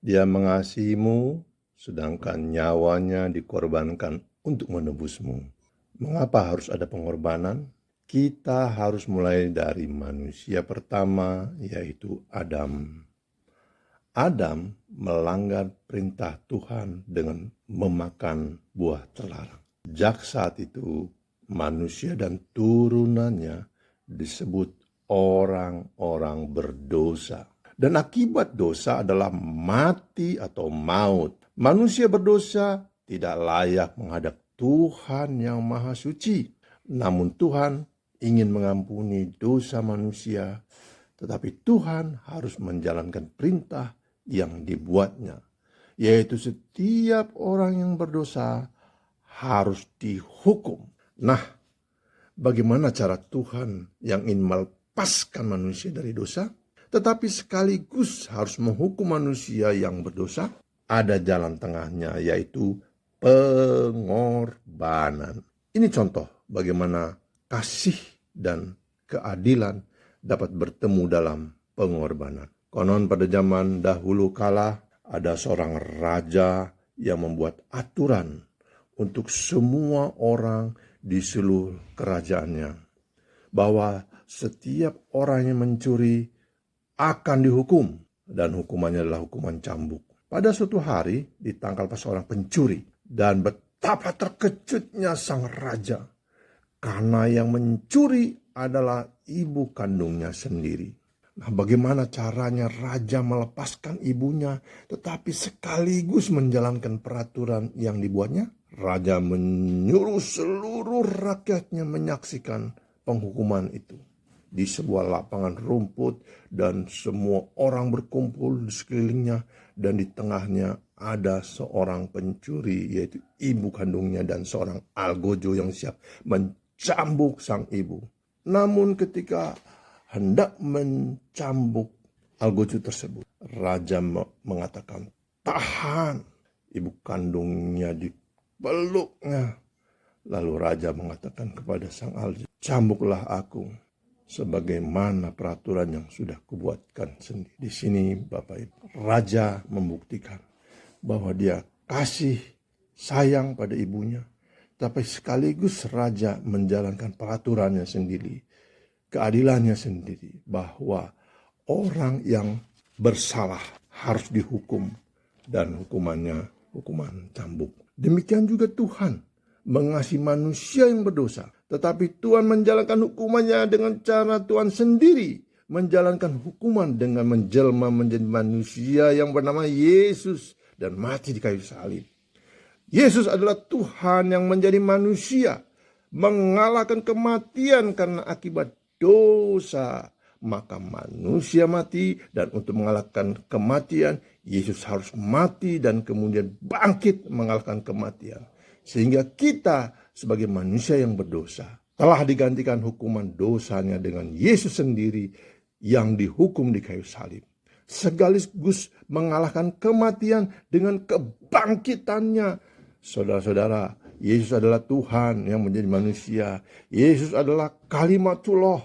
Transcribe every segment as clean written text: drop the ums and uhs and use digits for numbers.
Dia mengasihimu, sedangkan nyawanya dikorbankan untuk menebusmu. Mengapa harus ada pengorbanan? Kita harus mulai dari manusia pertama, yaitu Adam. Adam melanggar perintah Tuhan dengan memakan buah terlarang. Sejak saat itu, manusia dan turunannya disebut orang-orang berdosa. Dan akibat dosa adalah mati atau maut. Manusia berdosa tidak layak menghadap Tuhan yang Maha Suci. Namun Tuhan ingin mengampuni dosa manusia, tetapi Tuhan harus menjalankan perintah yang dibuatnya, yaitu setiap orang yang berdosa harus dihukum. Nah, bagaimana cara Tuhan yang ingin melepaskan manusia dari dosa, tetapi sekaligus harus menghukum manusia yang berdosa? Ada jalan tengahnya, yaitu pengorbanan. Ini contoh bagaimana kasih dan keadilan dapat bertemu dalam pengorbanan. Konon pada zaman dahulu kala ada seorang raja yang membuat aturan untuk semua orang di seluruh kerajaannya, bahwa setiap orang yang mencuri akan dihukum, dan hukumannya adalah hukuman cambuk. Pada suatu hari ditangkap seorang pencuri, dan betapa terkejutnya sang raja, karena yang mencuri adalah ibu kandungnya sendiri. Nah, bagaimana caranya raja melepaskan ibunya tetapi sekaligus menjalankan peraturan yang dibuatnya? Raja menyuruh seluruh rakyatnya menyaksikan penghukuman itu di sebuah lapangan rumput, dan semua orang berkumpul di sekelilingnya, dan di tengahnya ada seorang pencuri, yaitu ibu kandungnya, dan seorang algojo yang siap mencambuk sang ibu. Namun ketika hendak mencambuk algojo tersebut, raja mengatakan, "Tahan." Ibu kandungnya dipeluknya. Lalu raja mengatakan kepada sang algojo, "Cambuklah aku sebagaimana peraturan yang sudah kubuatkan sendiri." Di sini Bapak Ibu, raja membuktikan bahwa dia kasih sayang pada ibunya, tapi sekaligus raja menjalankan peraturannya sendiri, keadilannya sendiri, bahwa orang yang bersalah harus dihukum, dan hukumannya hukuman cambuk. Demikian juga Tuhan mengasihi manusia yang berdosa, tetapi Tuhan menjalankan hukumannya dengan cara Tuhan sendiri menjalankan hukuman dengan menjelma menjadi manusia yang bernama Yesus dan mati di kayu salib. Yesus adalah Tuhan yang menjadi manusia, mengalahkan kematian karena akibat dosa. Maka manusia mati, dan untuk mengalahkan kematian, Yesus harus mati dan kemudian bangkit mengalahkan kematian. Sehingga kita sebagai manusia yang berdosa telah digantikan hukuman dosanya dengan Yesus sendiri yang dihukum di kayu salib, sekaligus mengalahkan kematian dengan kebangkitannya. Saudara-saudara, Yesus adalah Tuhan yang menjadi manusia. Yesus adalah kalimatullah,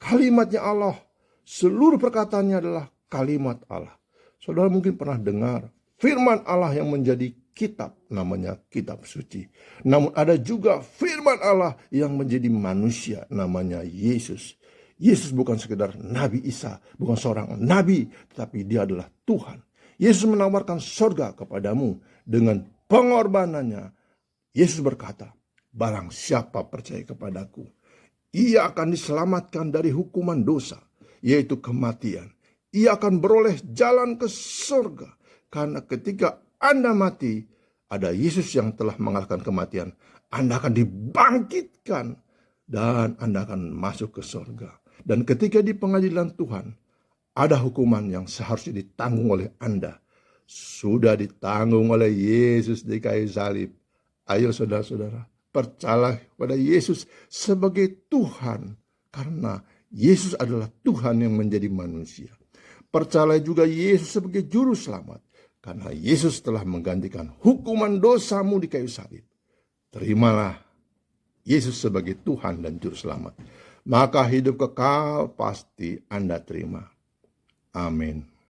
kalimatnya Allah. Seluruh perkataannya adalah kalimat Allah. Saudara mungkin pernah dengar firman Allah yang menjadi kitab, namanya kitab suci. Namun ada juga firman Allah yang menjadi manusia, namanya Yesus. Yesus bukan sekedar Nabi Isa, bukan seorang nabi, tetapi dia adalah Tuhan. Yesus menawarkan surga kepadamu dengan pengorbanannya. Yesus berkata, "Barang siapa percaya kepadaku, ia akan diselamatkan dari hukuman dosa, yaitu kematian. Ia akan beroleh jalan ke surga." Karena ketika Anda mati, ada Yesus yang telah mengalahkan kematian. Anda akan dibangkitkan dan Anda akan masuk ke surga. Dan ketika di pengadilan Tuhan, ada hukuman yang seharusnya ditanggung oleh Anda, sudah ditanggung oleh Yesus di kayu salib. Ayo saudara-saudara, percayalah pada Yesus sebagai Tuhan, karena Yesus adalah Tuhan yang menjadi manusia. Percayalah juga Yesus sebagai juru selamat, karena Yesus telah menggantikan hukuman dosamu di kayu salib. Terimalah Yesus sebagai Tuhan dan juru selamat, maka hidup kekal pasti Anda terima. Amin.